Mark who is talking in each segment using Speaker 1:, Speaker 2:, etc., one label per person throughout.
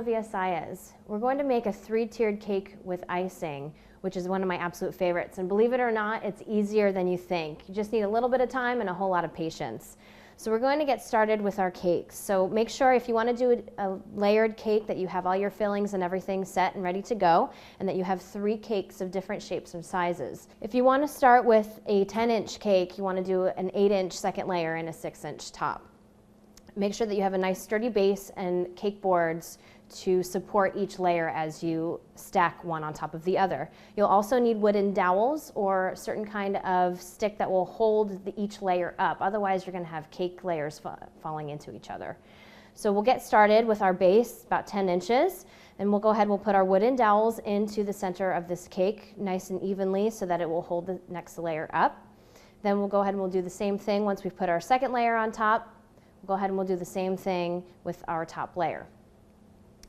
Speaker 1: Olivia Saez. We're going to make a 3-tiered cake with icing, which is one of my absolute favorites. And believe it or not, it's easier than you think. You just need a little bit of time and a whole lot of patience. So we're going to get started with our cakes. So make sure if you want to do a layered cake that you have all your fillings and everything set and ready to go, and that you have 3 cakes of different shapes and sizes. If you want to start with a 10-inch cake, you want to do an 8-inch second layer and a 6-inch top. Make sure that you have a nice sturdy base and cake boards to support each layer as you stack one on top of the other. You'll also need wooden dowels or a certain kind of stick that will hold each layer up. Otherwise, you're going to have cake layers falling into each other. So we'll get started with our base, about 10 inches, and we'll go ahead and we'll put our wooden dowels into the center of this cake nice and evenly so that it will hold the next layer up. Then we'll go ahead and we'll do the same thing once we've put our second layer on top. We'll go ahead and we'll do the same thing with our top layer.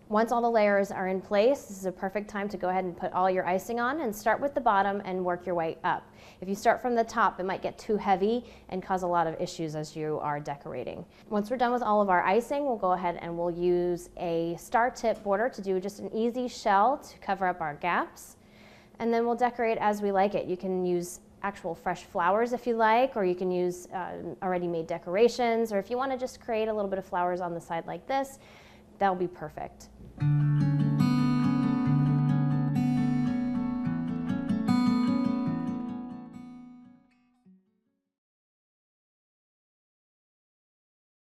Speaker 1: Once all the layers are in place, this is a perfect time to go ahead and put all your icing on and start with the bottom and work your way up. If you start from the top, it might get too heavy and cause a lot of issues as you are decorating. Once we're done with all of our icing, we'll go ahead and we'll use a star tip border to do just an easy shell to cover up our gaps. And then we'll decorate as we like it. You can use actual fresh flowers if you like, or you can use already made decorations, or if you want to just create a little bit of flowers on the side like this, that'll be perfect.